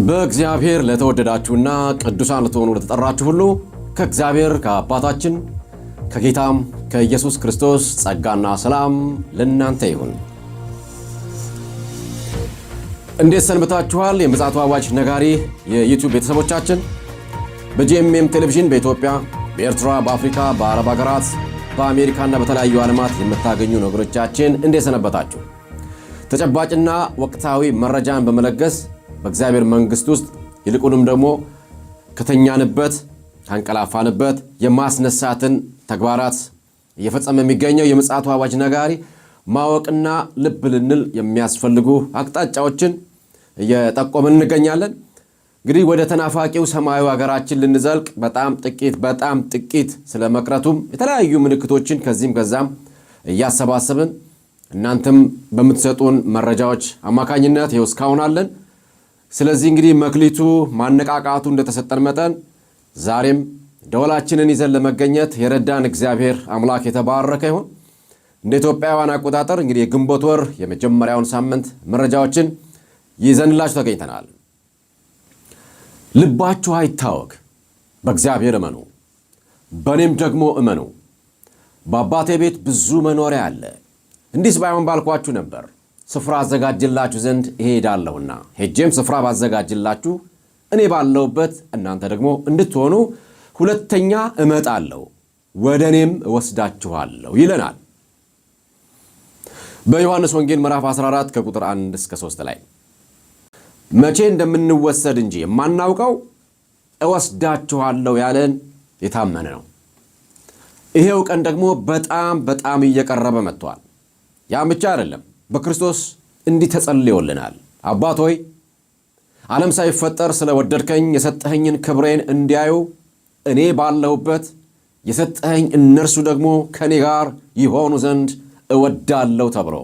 በእግዚአብሔር ለተወደዳችሁና ቅዱሳን ለተሆኑ ለተጠራችሁ ሁሉ ከእግዚአብሔር ከአባታችን ከጌታም ከኢየሱስ ክርስቶስ ጸጋና ሰላም ለእናንተ ይሁን። እንዴት ሰንብታችኋል? የምፅዓቱ አዋጅ ነጋሪ የዩቲዩብ ቤተሰቦቻችን በጂኤምኤም ቴሌቪዥን በኢትዮጵያ፣ በኤርትራ፣ በአፍሪካ፣ በአረብ ሀገራት፣ በአሜሪካና በተለያዩ ዓለማት የምታገኙ ነገሮቻችን እንዴት ሰነበታችሁ? ተጨባጭና ወቅታዊ መረጃን በመለገስ በእግዚአብሔር መንግስት ውስጥ ይልቁንም ደግሞ ከተኛንበት ካንቀላፋንበት የማስነሳትን ተግባራት እየፈጸመ የሚገኘው የምፅዓቱ አዋጅ ነጋሪ ማወቅና ልብ ልንል የሚያስፈልጉ አቅጣጫዎችን እየጠቆምን እንገኛለን። እንግዲህ ወደ ተናፋቂው ሰማያዊ ሀገራችን ልንዘልቅ በጣም ጥቂት ስለመቅረቱም የተለያዩ ምልክቶችን ከዚህም ከዛም እያሰባሰብን እናንተም በምትሰጡን መረጃዎች አማካኝነት ይኸው እስካሁን አለን። ስለዚህ እንግዲህ መክሊቱ ማነቃቃቱ እንደተሰጠን መጠን ዛሬም ደወላችንን ይዘን ለመገኘት የረዳን እግዚአብሔር አምላክ የተባረከ ይሁን። እንደ ኢትዮጵያውያን አቆጣጠር እንግዲህ የግንቦት ወር የመጀመሪያውን ሳምንት መረጃዎችን ይዘንላችሁ ተገኝተናል። ልባችሁ አይታወክ፣ በእግዚአብሔር እመኑ፣ በእኔም ደግሞ እመኑ። በአባቴ ቤት ብዙ መኖሪያ አለ። እንዲህስ ባይሆን ባልኳችሁ ነበር። ስፍራ አዘጋጅላችሁ ዘንድ እሄዳለሁና ሄጄም ስፍራ ባዘጋጅላችሁ እኔ ባለሁበት እናንተ ደግሞ እንድትሆኑ ሁለተኛ እመጣለሁ፣ ወደ እኔም እወስዳችኋለሁ ይለናል በዮሐንስ ወንጌል ምዕራፍ 14 ከቁጥር 1 እስከ 3 ላይ። መቼ እንደምንወሰድ እንጂ የማናውቀው እወስዳችኋለሁ ያለን የታመነ ነው። ይሄው ቀን ደግሞ በጣም እየቀረበ መጥቷል። ያ ብቻ አይደለም፣ በክርስቶስ እንዲህ ተጸልዮልናል። አባት ሆይ ዓለም ሳይፈጠር ስለወደድከኝ የሰጠኸኝን ክብሬን እንዲያዩ እኔ ባለሁበት የሰጠኸኝ እነርሱ ደግሞ ከኔ ጋር ይሆኑ ዘንድ እወዳለሁ ተብሎ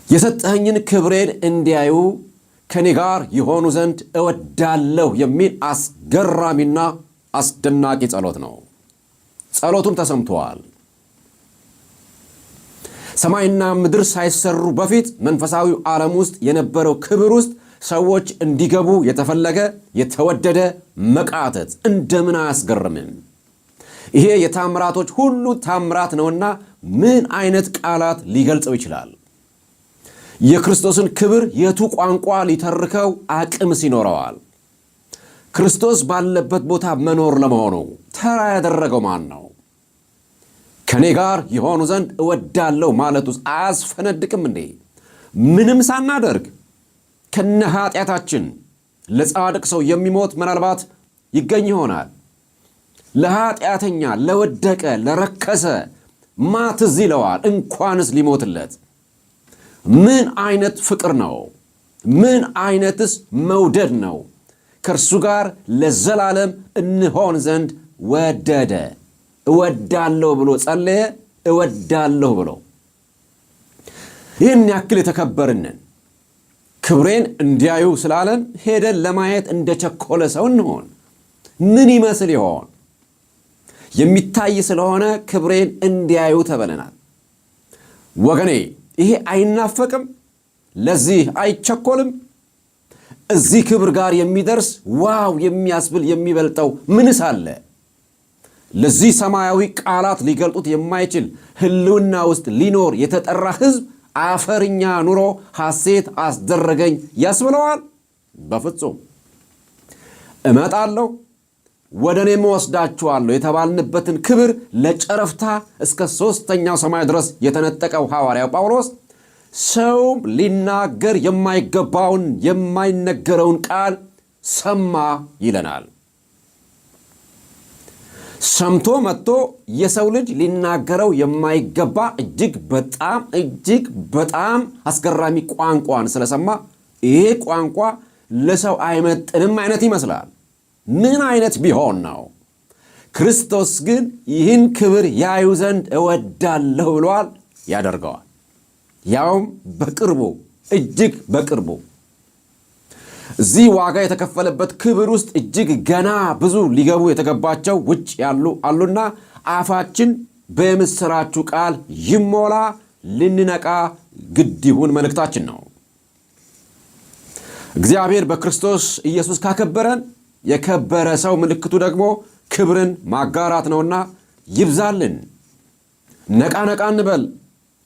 የሰጠኸኝን ክብሬን እንዲያዩ ከኔ ጋር ይሆኑ ዘንድ እወዳለሁ የሚል አስገራሚና አስደናቂ ጸሎት ነው። ጸሎቱም ተሰምቷል። ሰማይና ምድር ሳይሰሩ በፊት መንፈሳዊ ዓለም ውስጥ የነበረው ክብር ውስጥ ሰዎች እንዲገቡ የተፈለገ የተወደደ መቃተት እንደምን አያስገርምም? ይሄ የታምራቶች ሁሉ ታምራት ነውና ምን አይነት ቃላት ሊገልጸው ይችላል? የክርስቶስን ክብር የቱ ቋንቋ ሊተርከው አቅምስ ይኖረዋል? ክርስቶስ ባለበት ቦታ መኖር ለመሆኑ ተራ ያደረገው ማን ነው? ከኔ ጋር ይሆኑ ዘንድ እወዳለሁ ማለቱስ አያስፈነድቅም እንዴ? ምንም ሳናደርግ ከነ ኃጢአታችን ለጻድቅ ሰው የሚሞት ምናልባት ይገኝ ይሆናል። ለኃጢአተኛ ለወደቀ ለረከሰ ማትዝ ይለዋል እንኳንስ ሊሞትለት። ምን አይነት ፍቅር ነው? ምን አይነትስ መውደድ ነው? ከእርሱ ጋር ለዘላለም እንሆን ዘንድ ወደደ። እወዳለሁ ብሎ ጸለየ። እወዳለሁ ብሎ ይህን ያክል የተከበርንን ክብሬን እንዲያዩ ስላለን ሄደን ለማየት እንደቸኮለ ሰው እንሆን። ምን ይመስል ይሆን? የሚታይ ስለሆነ ክብሬን እንዲያዩ ተብለናል። ወገኔ ይሄ አይናፈቅም? ለዚህ አይቸኮልም? እዚህ ክብር ጋር የሚደርስ ዋው የሚያስብል የሚበልጠው ምንስ አለ? ለዚህ ሰማያዊ ቃላት ሊገልጡት የማይችል ህልውና ውስጥ ሊኖር የተጠራ ህዝብ አፈርኛ ኑሮ ሐሴት አስደረገኝ ያስብለዋል? በፍጹም። እመጣለሁ ወደ እኔም እወስዳችኋለሁ የተባልንበትን ክብር ለጨረፍታ እስከ 3ኛው ሰማይ ድረስ የተነጠቀው ሐዋርያው ጳውሎስ ሰውም ሊናገር የማይገባውን የማይነገረውን ቃል ሰማ ይለናል። ሰምቶ መጥቶ የሰው ልጅ ሊናገረው የማይገባ እጅግ በጣም አስገራሚ ቋንቋን ስለሰማ ይሄ ቋንቋ ለሰው አይመጥንም አይነት ይመስላል። ምን አይነት ቢሆን ነው? ክርስቶስ ግን ይህን ክብር ያዩ ዘንድ እወዳለሁ ብሏል፣ ያደርገዋል። ያውም በቅርቡ፣ እጅግ በቅርቡ። እዚህ ዋጋ የተከፈለበት ክብር ውስጥ እጅግ ገና ብዙ ሊገቡ የተገባቸው ውጭ ያሉ አሉና አፋችን በምስራቹ ቃል ይሞላ፣ ልንነቃ ግድ ይሁን መልእክታችን ነው። እግዚአብሔር በክርስቶስ ኢየሱስ ካከበረን የከበረ ሰው ምልክቱ ደግሞ ክብርን ማጋራት ነውና ይብዛልን። ነቃ ነቃ እንበል፣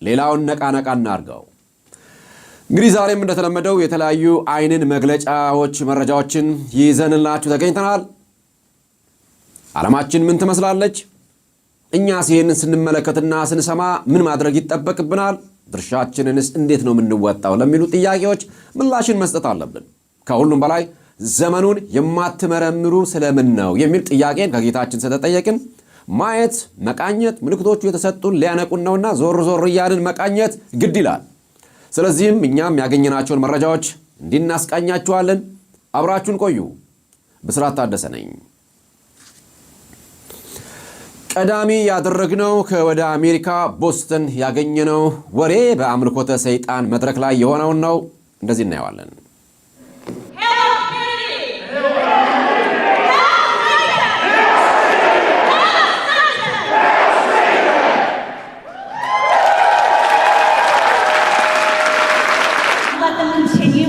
ሌላውን ነቃ ነቃ እናርገው። እንግዲህ ዛሬም እንደተለመደው የተለያዩ አይንን መግለጫዎች መረጃዎችን ይዘንላችሁ ተገኝተናል። ዓለማችን ምን ትመስላለች? እኛስ ይሄንን ስንመለከትና ስንሰማ ምን ማድረግ ይጠበቅብናል? ድርሻችንንስ እንዴት ነው የምንወጣው ለሚሉ ጥያቄዎች ምላሽን መስጠት አለብን። ከሁሉም በላይ ዘመኑን የማትመረምሩ ስለምን ነው የሚል ጥያቄን ከጌታችን ስለተጠየቅን ማየት፣ መቃኘት፣ ምልክቶቹ የተሰጡን ሊያነቁን ነውና ዞር ዞር እያልን መቃኘት ግድ ይላል። ስለዚህም እኛም ያገኘናቸውን መረጃዎች እንድናስቃኛችኋለን። አብራችሁን ቆዩ። ብስራት ታደሰ ነኝ። ቀዳሚ ያደረግነው ከወደ አሜሪካ ቦስተን ያገኘነው ወሬ በአምልኮተ ሰይጣን መድረክ ላይ የሆነውን ነው። እንደዚህ እናየዋለን።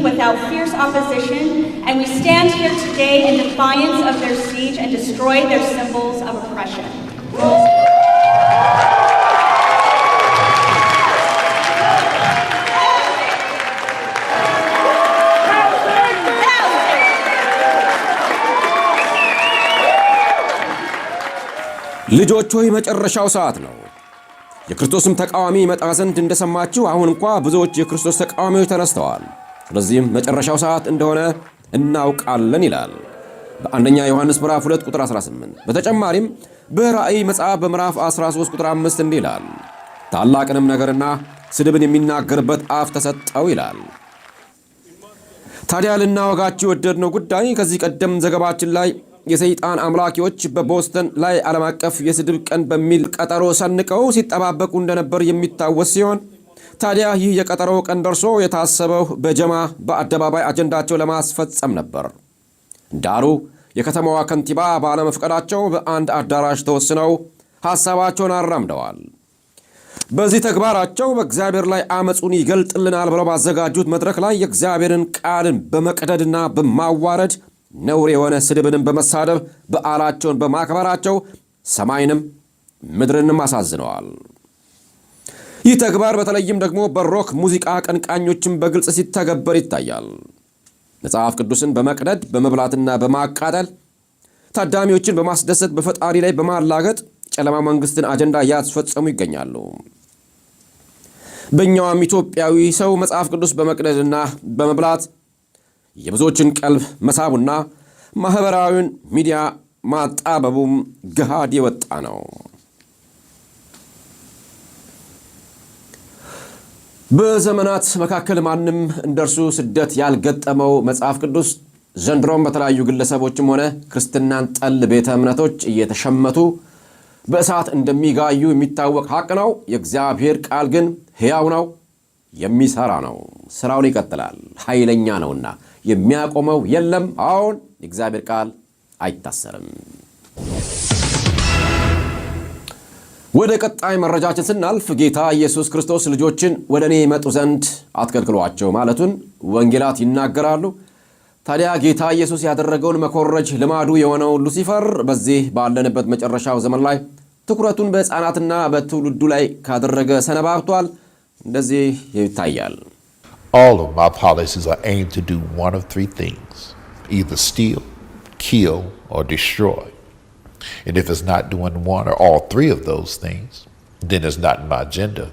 Without fierce opposition, and we stand here today in defiance of their siege and destroy their symbols of oppression. ልጆች ሆይ መጨረሻው ሰዓት ነው። የክርስቶስም ተቃዋሚ ይመጣ ዘንድ እንደሰማችሁ አሁን እንኳ ብዙዎች የክርስቶስ ተቃዋሚዎች ተነስተዋል። ስለዚህም መጨረሻው ሰዓት እንደሆነ እናውቃለን ይላል በአንደኛ ዮሐንስ ምዕራፍ 2 ቁጥር 18። በተጨማሪም በራእይ መጽሐፍ በምዕራፍ 13 ቁጥር 5 እንዲህ ይላል፣ ታላቅንም ነገርና ስድብን የሚናገርበት አፍ ተሰጠው ይላል። ታዲያ ልናወጋችሁ የወደድነው ጉዳይ ከዚህ ቀደም ዘገባችን ላይ የሰይጣን አምላኪዎች በቦስተን ላይ ዓለም አቀፍ የስድብ ቀን በሚል ቀጠሮ ሰንቀው ሲጠባበቁ እንደነበር የሚታወስ ሲሆን ታዲያ ይህ የቀጠሮ ቀን ደርሶ የታሰበው በጀማ በአደባባይ አጀንዳቸው ለማስፈጸም ነበር። ዳሩ የከተማዋ ከንቲባ ባለመፍቀዳቸው በአንድ አዳራሽ ተወስነው ሐሳባቸውን አራምደዋል። በዚህ ተግባራቸው በእግዚአብሔር ላይ አመጹን ይገልጥልናል ብለው ባዘጋጁት መድረክ ላይ የእግዚአብሔርን ቃልን በመቅደድና በማዋረድ ነውር የሆነ ስድብንም በመሳደብ በዓላቸውን በማክበራቸው ሰማይንም ምድርንም አሳዝነዋል። ይህ ተግባር በተለይም ደግሞ በሮክ ሙዚቃ አቀንቃኞችን በግልጽ ሲተገበር ይታያል። መጽሐፍ ቅዱስን በመቅደድ በመብላትና በማቃጠል ታዳሚዎችን በማስደሰት በፈጣሪ ላይ በማላገጥ ጨለማ መንግስትን አጀንዳ ያስፈጸሙ ይገኛሉ። በእኛውም ኢትዮጵያዊ ሰው መጽሐፍ ቅዱስ በመቅደድና በመብላት የብዙዎችን ቀልብ መሳቡና ማህበራዊን ሚዲያ ማጣበቡም ገሃድ የወጣ ነው። በዘመናት መካከል ማንም እንደርሱ ስደት ያልገጠመው መጽሐፍ ቅዱስ ዘንድሮም በተለያዩ ግለሰቦችም ሆነ ክርስትናን ጠል ቤተ እምነቶች እየተሸመቱ በእሳት እንደሚጋዩ የሚታወቅ ሐቅ ነው። የእግዚአብሔር ቃል ግን ሕያው ነው፣ የሚሰራ ነው፣ ስራውን ይቀጥላል፣ ኃይለኛ ነውና የሚያቆመው የለም። አሁን የእግዚአብሔር ቃል አይታሰርም። ወደ ቀጣይ መረጃችን ስናልፍ ጌታ ኢየሱስ ክርስቶስ ልጆችን ወደ እኔ ይመጡ ዘንድ አትከልክሏቸው ማለቱን ወንጌላት ይናገራሉ። ታዲያ ጌታ ኢየሱስ ያደረገውን መኮረጅ ልማዱ የሆነው ሉሲፈር በዚህ ባለንበት መጨረሻው ዘመን ላይ ትኩረቱን በሕፃናትና በትውልዱ ላይ ካደረገ ሰነባብቷል። እንደዚህ ይታያል። All of my policies are aimed to do one of three things: either steal, kill, or destroy. And if it's not doing one or all three of those things, then it's not in my agenda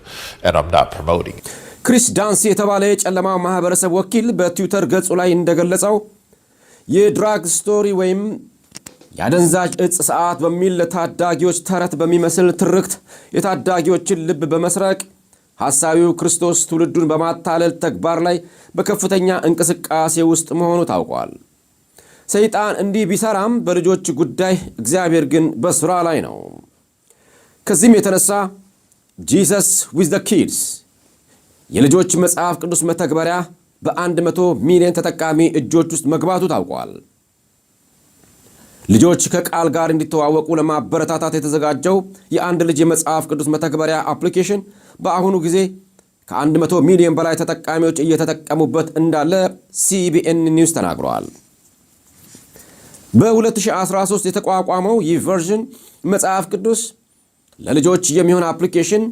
and I'm not promoting it. ክሪስ ዳንስ የተባለ የጨለማ ማህበረሰብ ወኪል በትዊተር ገጹ ላይ እንደገለጸው የድራግ ስቶሪ ወይም ያደንዛዥ እጽ ሰዓት በሚል ለታዳጊዎች ተረት በሚመስል ትርክት የታዳጊዎችን ልብ በመስረቅ ሐሳቢው ክርስቶስ ትውልዱን በማታለል ተግባር ላይ በከፍተኛ እንቅስቃሴ ውስጥ መሆኑ ታውቋል። ሰይጣን እንዲህ ቢሰራም በልጆች ጉዳይ እግዚአብሔር ግን በስራ ላይ ነው። ከዚህም የተነሳ ጂሰስ ዊዝ ዘ ኪድስ የልጆች መጽሐፍ ቅዱስ መተግበሪያ በ100 ሚሊዮን ተጠቃሚ እጆች ውስጥ መግባቱ ታውቋል። ልጆች ከቃል ጋር እንዲተዋወቁ ለማበረታታት የተዘጋጀው የአንድ ልጅ የመጽሐፍ ቅዱስ መተግበሪያ አፕሊኬሽን በአሁኑ ጊዜ ከ100 ሚሊዮን በላይ ተጠቃሚዎች እየተጠቀሙበት እንዳለ ሲቢኤን ኒውስ ተናግሯል። በ2013 የተቋቋመው ይህ ቨርዥን መጽሐፍ ቅዱስ ለልጆች የሚሆን አፕሊኬሽን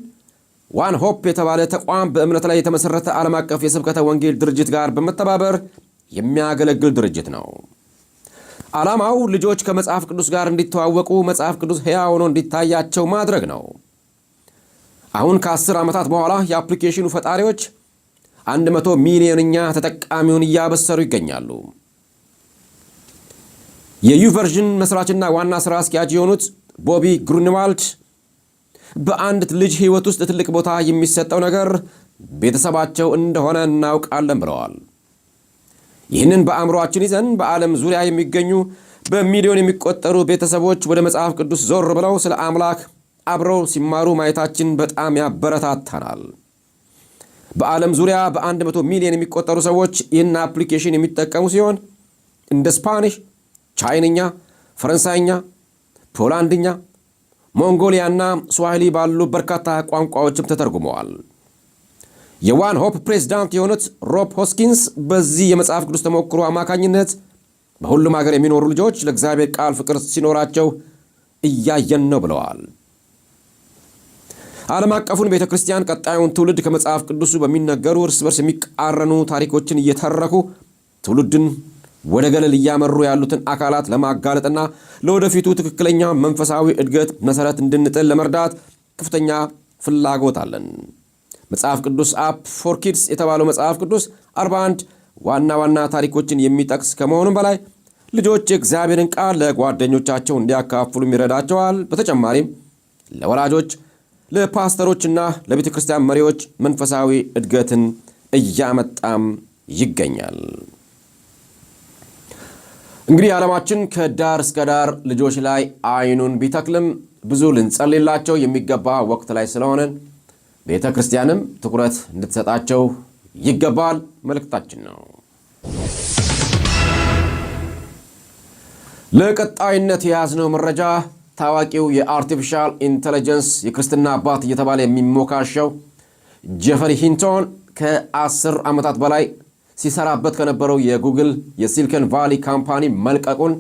ዋን ሆፕ የተባለ ተቋም በእምነት ላይ የተመሠረተ ዓለም አቀፍ የስብከተ ወንጌል ድርጅት ጋር በመተባበር የሚያገለግል ድርጅት ነው። ዓላማው ልጆች ከመጽሐፍ ቅዱስ ጋር እንዲተዋወቁ፣ መጽሐፍ ቅዱስ ሕያው ሆኖ እንዲታያቸው ማድረግ ነው። አሁን ከ10 ዓመታት በኋላ የአፕሊኬሽኑ ፈጣሪዎች 100 ሚሊዮንኛ ተጠቃሚውን እያበሰሩ ይገኛሉ። የዩቨርዥን መስራችና ዋና ሥራ አስኪያጅ የሆኑት ቦቢ ግሩንዋልድ በአንድ ልጅ ሕይወት ውስጥ ትልቅ ቦታ የሚሰጠው ነገር ቤተሰባቸው እንደሆነ እናውቃለን ብለዋል። ይህንን በአእምሮአችን ይዘን በዓለም ዙሪያ የሚገኙ በሚሊዮን የሚቆጠሩ ቤተሰቦች ወደ መጽሐፍ ቅዱስ ዞር ብለው ስለ አምላክ አብረው ሲማሩ ማየታችን በጣም ያበረታታናል። በዓለም ዙሪያ በ100 ሚሊዮን የሚቆጠሩ ሰዎች ይህን አፕሊኬሽን የሚጠቀሙ ሲሆን እንደ ስፓኒሽ፣ ቻይንኛ፣ ፈረንሳይኛ፣ ፖላንድኛ፣ ሞንጎሊያና ስዋሂሊ ባሉ በርካታ ቋንቋዎችም ተተርጉመዋል። የዋን ሆፕ ፕሬዝዳንት የሆኑት ሮብ ሆስኪንስ በዚህ የመጽሐፍ ቅዱስ ተሞክሮ አማካኝነት በሁሉም ሀገር የሚኖሩ ልጆች ለእግዚአብሔር ቃል ፍቅር ሲኖራቸው እያየን ነው ብለዋል። ዓለም አቀፉን ቤተ ክርስቲያን ቀጣዩን ትውልድ ከመጽሐፍ ቅዱሱ በሚነገሩ እርስ በርስ የሚቃረኑ ታሪኮችን እየተረኩ ትውልድን ወደ ገለል እያመሩ ያሉትን አካላት ለማጋለጥና ለወደፊቱ ትክክለኛ መንፈሳዊ እድገት መሠረት እንድንጥል ለመርዳት ከፍተኛ ፍላጎት አለን። መጽሐፍ ቅዱስ አፕ ፎር ኪድስ የተባለው መጽሐፍ ቅዱስ 41 ዋና ዋና ታሪኮችን የሚጠቅስ ከመሆኑም በላይ ልጆች የእግዚአብሔርን ቃል ለጓደኞቻቸው እንዲያካፍሉም ይረዳቸዋል። በተጨማሪም ለወላጆች፣ ለፓስተሮችና ለቤተ ክርስቲያን መሪዎች መንፈሳዊ እድገትን እያመጣም ይገኛል። እንግዲህ ዓለማችን ከዳር እስከ ዳር ልጆች ላይ አይኑን ቢተክልም ብዙ ልንጸልይላቸው የሚገባ ወቅት ላይ ስለሆነን ቤተ ክርስቲያንም ትኩረት እንድትሰጣቸው ይገባል መልእክታችን ነው። ለቀጣይነት የያዝነው መረጃ ታዋቂው የአርቲፊሻል ኢንተለጀንስ የክርስትና አባት እየተባለ የሚሞካሸው ጄፈሪ ሂንቶን ከ10 ዓመታት በላይ ሲሰራበት ከነበረው የጉግል የሲሊኮን ቫሊ ካምፓኒ መልቀቁን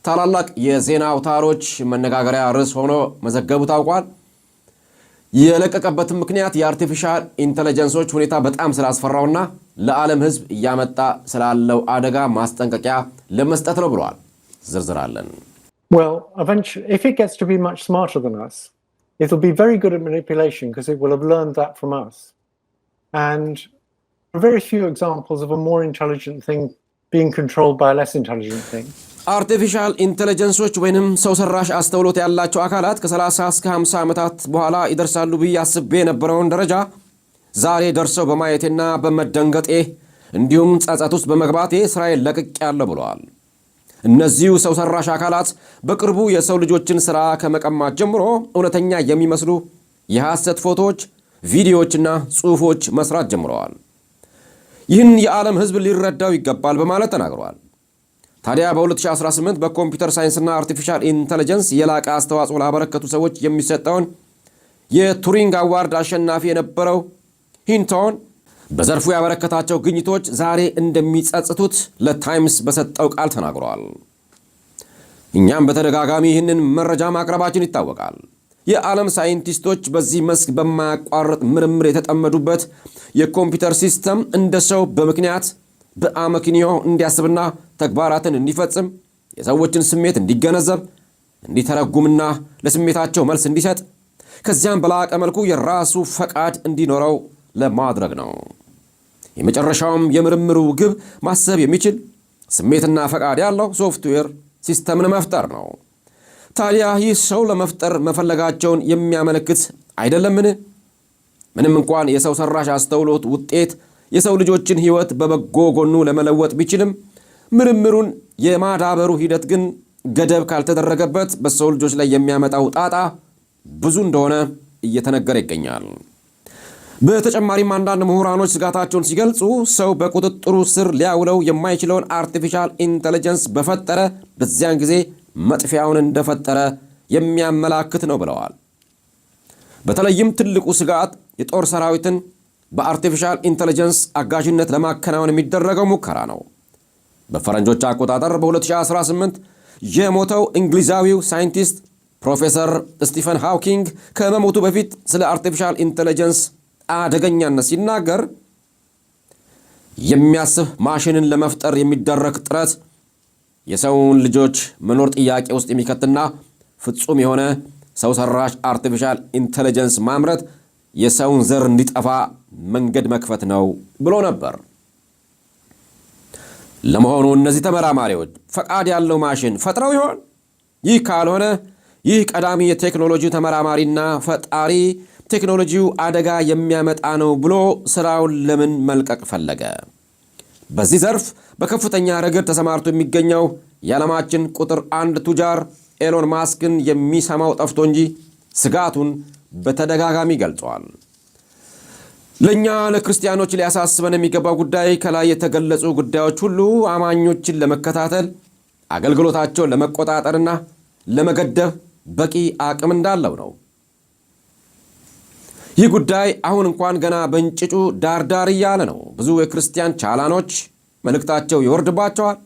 ታላላቅ የዜና አውታሮች መነጋገሪያ ርዕስ ሆኖ መዘገቡ ታውቋል። የለቀቀበትም ምክንያት የአርቲፊሻል ኢንተለጀንሶች ሁኔታ በጣም ስላስፈራውና ለዓለም ሕዝብ እያመጣ ስላለው አደጋ ማስጠንቀቂያ ለመስጠት ነው ብለዋል። ዝርዝራለን። Well, eventually, if it gets to be much smarter than us, it'll be very good at manipulation because it will have learned that from us. And there are very few examples of a more intelligent thing being controlled by a less intelligent thing. አርቲፊሻል ኢንተለጀንሶች ወይንም ሰው ሰራሽ አስተውሎት ያላቸው አካላት ከ30 እስከ 50 ዓመታት በኋላ ይደርሳሉ ብዬ አስቤ የነበረውን ደረጃ ዛሬ ደርሰው በማየቴና በመደንገጤ እንዲሁም ጸጸት ውስጥ በመግባቴ እስራኤል ለቅቄያለሁ ብለዋል። እነዚሁ ሰው ሰራሽ አካላት በቅርቡ የሰው ልጆችን ሥራ ከመቀማት ጀምሮ እውነተኛ የሚመስሉ የሐሰት ፎቶዎች፣ ቪዲዮዎችና ጽሑፎች መስራት ጀምረዋል። ይህን የዓለም ሕዝብ ሊረዳው ይገባል በማለት ተናግረዋል። ታዲያ በ2018 በኮምፒውተር ሳይንስና አርቲፊሻል ኢንተለጀንስ የላቀ አስተዋጽኦ ላበረከቱ ሰዎች የሚሰጠውን የቱሪንግ አዋርድ አሸናፊ የነበረው ሂንቶን በዘርፉ ያበረከታቸው ግኝቶች ዛሬ እንደሚጸጽቱት ለታይምስ በሰጠው ቃል ተናግረዋል። እኛም በተደጋጋሚ ይህንን መረጃ ማቅረባችን ይታወቃል። የዓለም ሳይንቲስቶች በዚህ መስክ በማያቋርጥ ምርምር የተጠመዱበት የኮምፒውተር ሲስተም እንደ ሰው በምክንያት በአመክንዮ እንዲያስብና ተግባራትን እንዲፈጽም የሰዎችን ስሜት እንዲገነዘብ እንዲተረጉምና ለስሜታቸው መልስ እንዲሰጥ ከዚያም በላቀ መልኩ የራሱ ፈቃድ እንዲኖረው ለማድረግ ነው። የመጨረሻውም የምርምሩ ግብ ማሰብ የሚችል ስሜትና ፈቃድ ያለው ሶፍትዌር ሲስተምን መፍጠር ነው። ታዲያ ይህ ሰው ለመፍጠር መፈለጋቸውን የሚያመለክት አይደለምን? ምንም እንኳን የሰው ሰራሽ አስተውሎት ውጤት የሰው ልጆችን ሕይወት በበጎ ጎኑ ለመለወጥ ቢችልም ምርምሩን የማዳበሩ ሂደት ግን ገደብ ካልተደረገበት በሰው ልጆች ላይ የሚያመጣው ጣጣ ብዙ እንደሆነ እየተነገረ ይገኛል። በተጨማሪም አንዳንድ ምሁራኖች ስጋታቸውን ሲገልጹ ሰው በቁጥጥሩ ስር ሊያውለው የማይችለውን አርቲፊሻል ኢንተለጀንስ በፈጠረ በዚያን ጊዜ መጥፊያውን እንደፈጠረ የሚያመላክት ነው ብለዋል። በተለይም ትልቁ ስጋት የጦር ሰራዊትን በአርቲፊሻል ኢንተለጀንስ አጋዥነት ለማከናወን የሚደረገው ሙከራ ነው። በፈረንጆች አቆጣጠር በ2018 የሞተው እንግሊዛዊው ሳይንቲስት ፕሮፌሰር ስቲፈን ሃውኪንግ ከመሞቱ በፊት ስለ አርቲፊሻል ኢንተለጀንስ አደገኛነት ሲናገር የሚያስብ ማሽንን ለመፍጠር የሚደረግ ጥረት የሰውን ልጆች መኖር ጥያቄ ውስጥ የሚከትና ፍጹም የሆነ ሰው ሰራሽ አርቲፊሻል ኢንተለጀንስ ማምረት የሰውን ዘር እንዲጠፋ መንገድ መክፈት ነው ብሎ ነበር። ለመሆኑ እነዚህ ተመራማሪዎች ፈቃድ ያለው ማሽን ፈጥረው ይሆን? ይህ ካልሆነ ይህ ቀዳሚ የቴክኖሎጂ ተመራማሪና ፈጣሪ ቴክኖሎጂው አደጋ የሚያመጣ ነው ብሎ ስራውን ለምን መልቀቅ ፈለገ? በዚህ ዘርፍ በከፍተኛ ረገድ ተሰማርቶ የሚገኘው የዓለማችን ቁጥር 1 ቱጃር ኤሎን ማስክን የሚሰማው ጠፍቶ እንጂ ስጋቱን በተደጋጋሚ ገልጿል። ለእኛ ለክርስቲያኖች ሊያሳስበን የሚገባው ጉዳይ ከላይ የተገለጹ ጉዳዮች ሁሉ አማኞችን ለመከታተል አገልግሎታቸውን ለመቆጣጠርና ለመገደብ በቂ አቅም እንዳለው ነው። ይህ ጉዳይ አሁን እንኳን ገና በእንጭጩ ዳርዳር እያለ ነው። ብዙ የክርስቲያን ቻናሎች መልእክታቸው ይወርድባቸዋል፣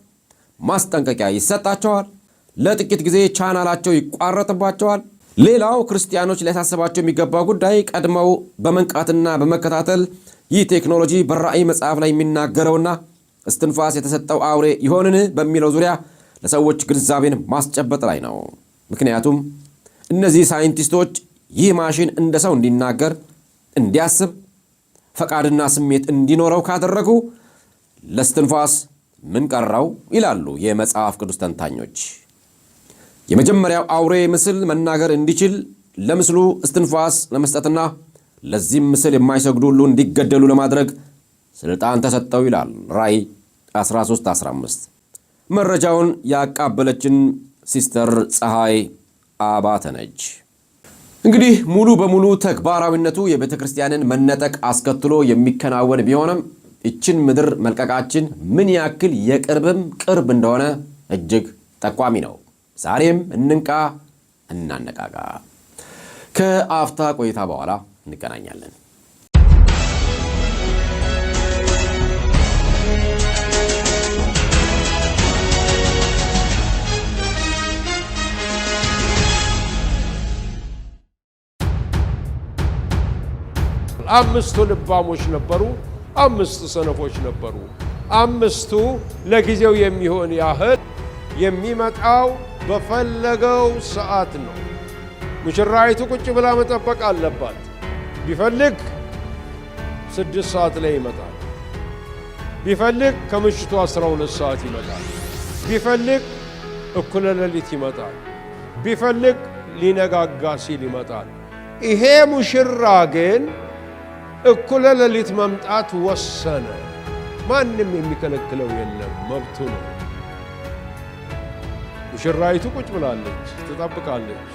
ማስጠንቀቂያ ይሰጣቸዋል፣ ለጥቂት ጊዜ ቻናላቸው ይቋረጥባቸዋል። ሌላው ክርስቲያኖች ሊያሳስባቸው የሚገባው ጉዳይ ቀድመው በመንቃትና በመከታተል ይህ ቴክኖሎጂ በራእይ መጽሐፍ ላይ የሚናገረውና እስትንፋስ የተሰጠው አውሬ ይሆንን በሚለው ዙሪያ ለሰዎች ግንዛቤን ማስጨበጥ ላይ ነው። ምክንያቱም እነዚህ ሳይንቲስቶች ይህ ማሽን እንደ ሰው እንዲናገር፣ እንዲያስብ፣ ፈቃድና ስሜት እንዲኖረው ካደረጉ ለእስትንፋስ ምን ቀረው ይላሉ የመጽሐፍ ቅዱስ ተንታኞች። የመጀመሪያው አውሬ ምስል መናገር እንዲችል ለምስሉ እስትንፋስ ለመስጠትና ለዚህም ምስል የማይሰግዱ ሁሉ እንዲገደሉ ለማድረግ ስልጣን ተሰጠው ይላል ራእይ 13:15። መረጃውን ያቃበለችን ሲስተር ፀሐይ አባተ ነች። እንግዲህ ሙሉ በሙሉ ተግባራዊነቱ የቤተ ክርስቲያንን መነጠቅ አስከትሎ የሚከናወን ቢሆንም ይችን ምድር መልቀቃችን ምን ያክል የቅርብም ቅርብ እንደሆነ እጅግ ጠቋሚ ነው። ዛሬም እንንቃ፣ እናነቃቃ። ከአፍታ ቆይታ በኋላ እንገናኛለን። አምስቱ ልባሞች ነበሩ፣ አምስቱ ሰነፎች ነበሩ። አምስቱ ለጊዜው የሚሆን ያህል የሚመጣው በፈለገው ሰዓት ነው። ሙሽራይቱ ቁጭ ብላ መጠበቅ አለባት። ቢፈልግ 6 ሰዓት ላይ ይመጣል፣ ቢፈልግ ከምሽቱ 12 ሰዓት ይመጣል፣ ቢፈልግ እኩለ ሌሊት ይመጣል፣ ቢፈልግ ሊነጋጋ ሲል ይመጣል። ይሄ ሙሽራ ግን እኩለ ሌሊት መምጣት ወሰነ። ማንም የሚከለክለው የለም፣ መብቱ ነው። ሙሽራይቱ ቁጭ ብላለች፣ ትጠብቃለች።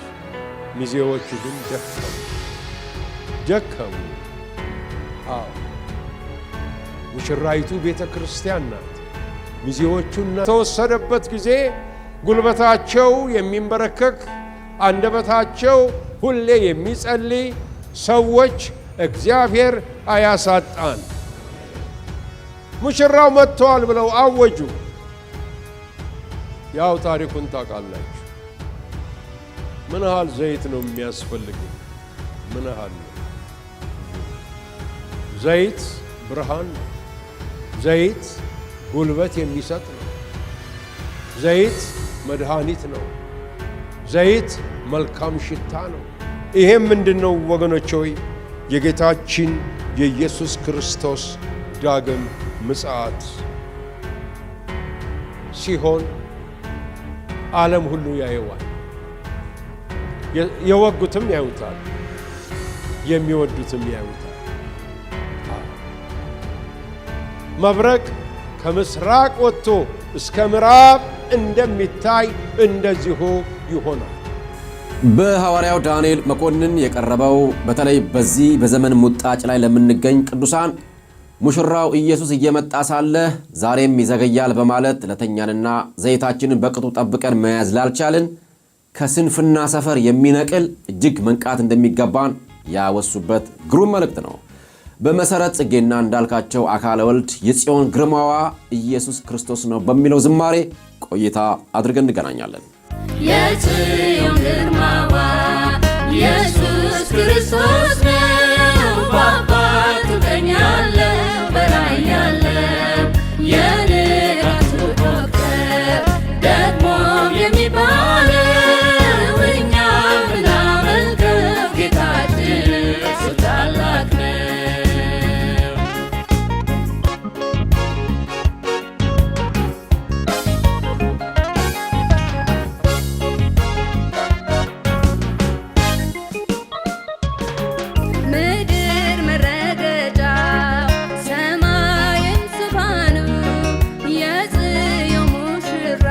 ሚዜዎቹ ግን ደከሙ። ሙሽራይቱ ቤተ ክርስቲያን ናት። ሚዜዎቹና ተወሰደበት ጊዜ ጉልበታቸው የሚንበረከክ አንደበታቸው ሁሌ የሚጸልይ ሰዎች እግዚአብሔር አያሳጣን፣ ሙሽራው መጥቷል ብለው አወጁ። ያው ታሪኩን ታውቃላችሁ። ምን ያህል ዘይት ነው የሚያስፈልግ? ምን ያህል ነው? ዘይት ብርሃን ነው። ዘይት ጉልበት የሚሰጥ ነው። ዘይት መድኃኒት ነው። ዘይት መልካም ሽታ ነው። ይሄም ምንድነው ወገኖች ሆይ? የጌታችን የኢየሱስ ክርስቶስ ዳግም ምጽአት ሲሆን ዓለም ሁሉ ያየዋል። የወጉትም ያዩታል፣ የሚወዱትም ያዩታል። መብረቅ ከምስራቅ ወጥቶ እስከ ምዕራብ እንደሚታይ እንደዚሁ ይሆናል። በሐዋርያው ዳንኤል መኮንን የቀረበው በተለይ በዚህ በዘመን ሙጣጭ ላይ ለምንገኝ ቅዱሳን ሙሽራው ኢየሱስ እየመጣ ሳለ ዛሬም ይዘገያል በማለት ለተኛንና ዘይታችንን በቅጡ ጠብቀን መያዝ ላልቻልን ከስንፍና ሰፈር የሚነቅል እጅግ መንቃት እንደሚገባን ያወሱበት ግሩም መልእክት ነው። በመሰረት ጽጌና እንዳልካቸው አካለ ወልድ የጽዮን ግርማዋ ኢየሱስ ክርስቶስ ነው በሚለው ዝማሬ ቆይታ አድርገን እንገናኛለን። የጽዮን ግርማዋ ኢየሱስ ክርስቶስ ነው በአባቱ ቀኝ ያለው በላይ ያለው የንጋቱ ኮከብ ደግሞም የሚባለው እኛ ምናመልከው ጌታችን እሱ ታላቅ ነው። ምድር መረገጫው ሰማይም ዙፋኑ የጽዮን ሙሽራ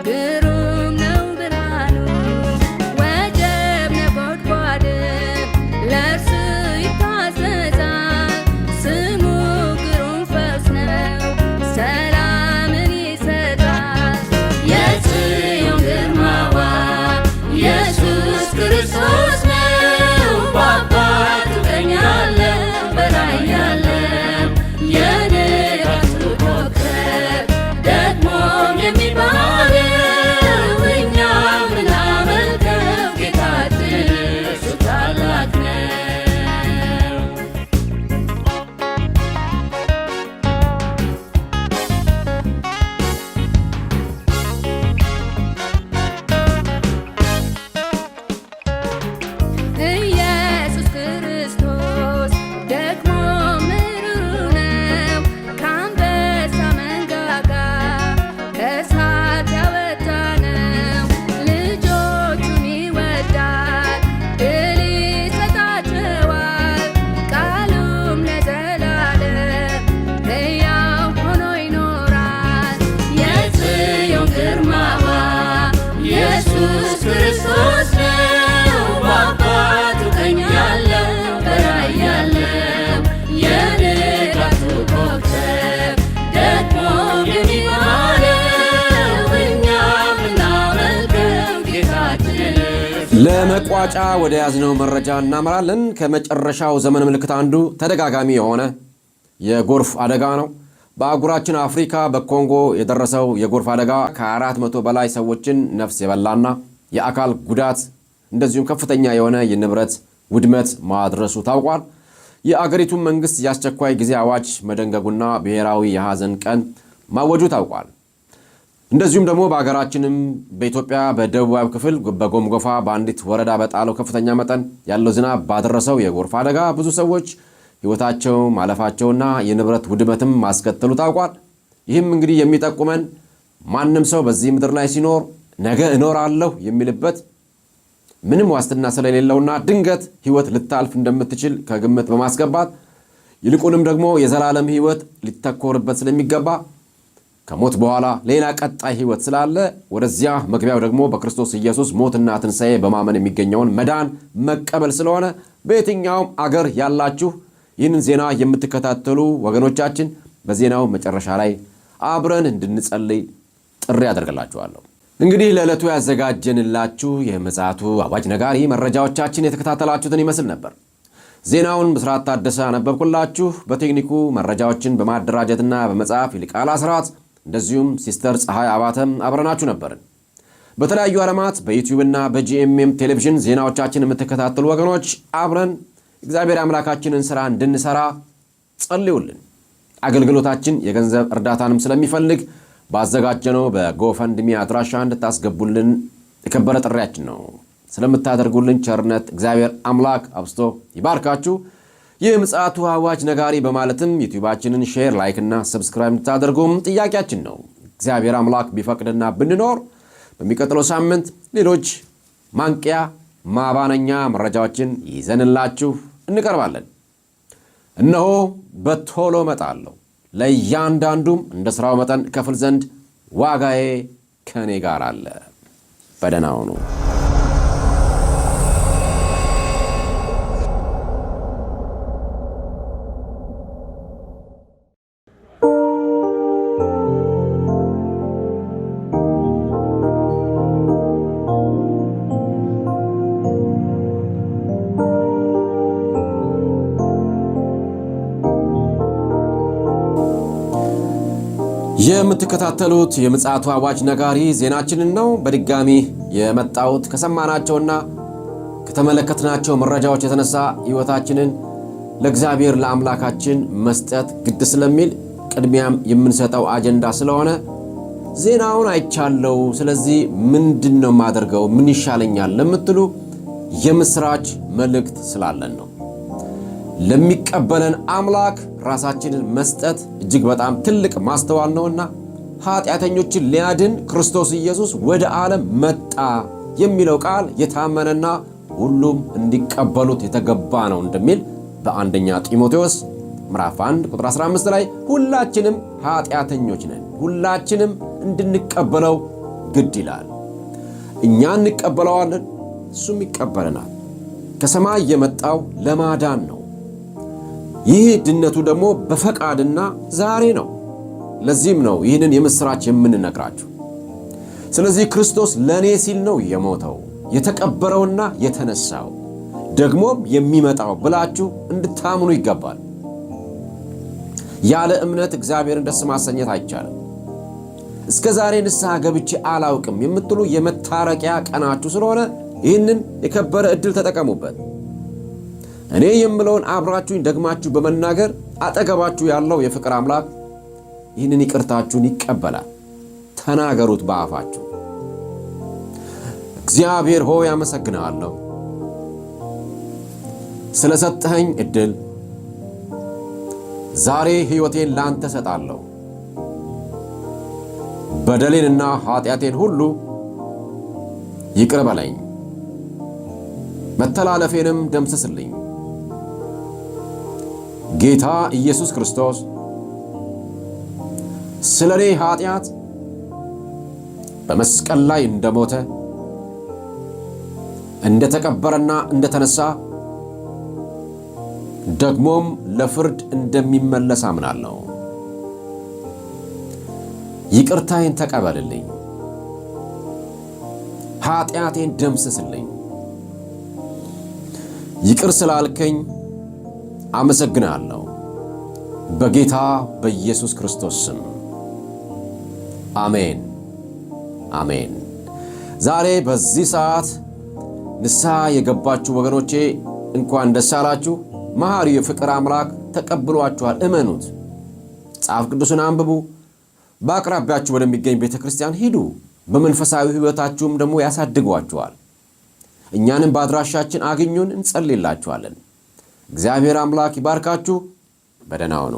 ግሩም ነው ብርሃኑ። ወጀብ ነጎድጓድም ለእርሱ ይታዘዛል። ስሙ ግሩም ፈውስ ነው ሰላምን ይሰጣል። የጽዮን ግርማዋ ኢየሱስ ክርስቶስ ነው በአባቱ ቀኝ ያለው በላይ ያለው የንጋቱ ኮከብ ደግሞም የሚባለው እኛ ምናመልከው ጌታችን እሱ ታላቅ ነው። ኢየሱስ ክርስቶስ ደግሞ ምሩር ነው። ከአንበሳ መንጋጋ ከእሳት ያወጣነው ልጆቹን ይወዳል ድል ይሰጣቸዋል። ቃሉም ለዘላለም ሕያው ሆኖ ይኖራል። የጽዮን ግርማዋ ኢየሱስ ክርስቶስ ነው በአባቱ ቀኝ ያለው በላይ ያለው የንጋቱ ኮከብ ደግሞም የሚባለው እኛ ምናመልከው ጌታችን። ለመቋጫ ወደ ያዝነው መረጃ እናመራለን። ከመጨረሻው ዘመን ምልክት አንዱ ተደጋጋሚ የሆነ የጎርፍ አደጋ ነው። በአህጉራችን አፍሪካ በኮንጎ የደረሰው የጎርፍ አደጋ ከ400 በላይ ሰዎችን ነፍስ የበላና የአካል ጉዳት እንደዚሁም ከፍተኛ የሆነ የንብረት ውድመት ማድረሱ ታውቋል። የአገሪቱን መንግስት የአስቸኳይ ጊዜ አዋጅ መደንገጉና ብሔራዊ የሐዘን ቀን ማወጁ ታውቋል። እንደዚሁም ደግሞ በአገራችንም በኢትዮጵያ በደቡባዊ ክፍል በጎምጎፋ በአንዲት ወረዳ በጣለው ከፍተኛ መጠን ያለው ዝናብ ባደረሰው የጎርፍ አደጋ ብዙ ሰዎች ሕይወታቸው ማለፋቸውና የንብረት ውድመትም ማስከተሉ ታውቋል። ይህም እንግዲህ የሚጠቁመን ማንም ሰው በዚህ ምድር ላይ ሲኖር ነገ እኖራለሁ የሚልበት ምንም ዋስትና ስለሌለውና ድንገት ሕይወት ልታልፍ እንደምትችል ከግምት በማስገባት ይልቁንም ደግሞ የዘላለም ሕይወት ሊተኮርበት ስለሚገባ ከሞት በኋላ ሌላ ቀጣይ ሕይወት ስላለ ወደዚያ መግቢያው ደግሞ በክርስቶስ ኢየሱስ ሞትና ትንሣኤ በማመን የሚገኘውን መዳን መቀበል ስለሆነ በየትኛውም አገር ያላችሁ ይህንን ዜና የምትከታተሉ ወገኖቻችን በዜናው መጨረሻ ላይ አብረን እንድንጸልይ ጥሪ አደርግላችኋለሁ። እንግዲህ ለዕለቱ ያዘጋጀንላችሁ የምፅዓቱ አዋጅ ነጋሪ መረጃዎቻችን የተከታተላችሁትን ይመስል ነበር። ዜናውን ብስራት ታደሰ አነበብኩላችሁ። በቴክኒኩ መረጃዎችን በማደራጀትና በመጻፍ ይልቃል አስራት እንደዚሁም ሲስተር ፀሐይ አባተም አብረናችሁ ነበርን። በተለያዩ ዓለማት በዩቲዩብና በጂኤምኤም ቴሌቪዥን ዜናዎቻችን የምትከታተሉ ወገኖች አብረን እግዚአብሔር አምላካችንን ሥራ እንድንሰራ ጸልዩልን። አገልግሎታችን የገንዘብ እርዳታንም ስለሚፈልግ ባዘጋጀነው በጎፈንድሚ አድራሻ እንድታስገቡልን የከበረ ጥሪያችን ነው። ስለምታደርጉልን ቸርነት እግዚአብሔር አምላክ አብስቶ ይባርካችሁ። ይህ ምፅዓቱ አዋጅ ነጋሪ በማለትም ዩቲዩባችንን ሼር፣ ላይክ እና ሰብስክራይብ እንድታደርጉም ጥያቄያችን ነው። እግዚአብሔር አምላክ ቢፈቅድና ብንኖር በሚቀጥለው ሳምንት ሌሎች ማንቂያ ማባነኛ መረጃዎችን ይዘንላችሁ እንቀርባለን። እነሆ በቶሎ እመጣለሁ፣ ለእያንዳንዱም እንደ ሥራው መጠን ከፍል ዘንድ ዋጋዬ ከኔ ጋር አለ። በደህና ሁኑ። የምትከታተሉት የምጽአቱ አዋጅ ነጋሪ ዜናችንን ነው። በድጋሚ የመጣሁት ከሰማናቸውና ከተመለከትናቸው መረጃዎች የተነሳ ሕይወታችንን ለእግዚአብሔር ለአምላካችን መስጠት ግድ ስለሚል ቅድሚያም የምንሰጠው አጀንዳ ስለሆነ ዜናውን አይቻለው፣ ስለዚህ ምንድነው ማደርገው፣ ምን ይሻለኛል ለምትሉ የምስራች መልእክት ስላለን ነው። ለሚቀበለን አምላክ ራሳችንን መስጠት እጅግ በጣም ትልቅ ማስተዋል ነውና ኃጢአተኞችን ሊያድን ክርስቶስ ኢየሱስ ወደ ዓለም መጣ የሚለው ቃል የታመነና ሁሉም እንዲቀበሉት የተገባ ነው እንደሚል በአንደኛ ጢሞቴዎስ ምዕራፍ 1 ቁጥር 15 ላይ ሁላችንም ኃጢአተኞች ነን፣ ሁላችንም እንድንቀበለው ግድ ይላል። እኛ እንቀበለዋለን፣ እሱም ይቀበለናል። ከሰማይ የመጣው ለማዳን ነው። ይህ ድነቱ ደግሞ በፈቃድና ዛሬ ነው። ለዚህም ነው ይህንን የምስራች የምንነግራችሁ። ስለዚህ ክርስቶስ ለኔ ሲል ነው የሞተው፣ የተቀበረውና የተነሳው ደግሞም የሚመጣው ብላችሁ እንድታምኑ ይገባል። ያለ እምነት እግዚአብሔርን ደስ ማሰኘት አይቻልም። እስከ ዛሬ ንስሐ ገብቼ አላውቅም የምትሉ የመታረቂያ ቀናችሁ ስለሆነ ይህንን የከበረ ዕድል ተጠቀሙበት። እኔ የምለውን አብራችሁኝ ደግማችሁ በመናገር አጠገባችሁ ያለው የፍቅር አምላክ ይህንን ይቅርታችሁን ይቀበላል። ተናገሩት በአፋችሁ። እግዚአብሔር ሆይ አመሰግናለሁ ስለሰጠኸኝ ዕድል። ዛሬ ሕይወቴን ላንተ ሰጣለሁ። በደሌንና ኃጢአቴን ሁሉ ይቅር በለኝ፣ መተላለፌንም ደምስስልኝ። ጌታ ኢየሱስ ክርስቶስ ስለኔ ኃጢአት በመስቀል ላይ እንደሞተ እንደተቀበረና እንደተነሳ ደግሞም ለፍርድ እንደሚመለስ አምናለሁ። ይቅርታዬን ተቀበልልኝ፣ ኃጢአቴን ደምስስልኝ። ይቅር ስላልከኝ አመሰግናለሁ። በጌታ በኢየሱስ ክርስቶስ ስም አሜን አሜን። ዛሬ በዚህ ሰዓት ንስሐ የገባችሁ ወገኖቼ እንኳን ደስ አላችሁ። መሐሪው የፍቅር አምላክ ተቀብሏችኋል። እመኑት። መጽሐፍ ቅዱስን አንብቡ። በአቅራቢያችሁ ወደሚገኝ ቤተ ክርስቲያን ሂዱ። በመንፈሳዊ ሕይወታችሁም ደግሞ ያሳድጓችኋል። እኛንም በአድራሻችን አግኙን፣ እንጸልይላችኋለን። እግዚአብሔር አምላክ ይባርካችሁ። በደህና ሁኑ።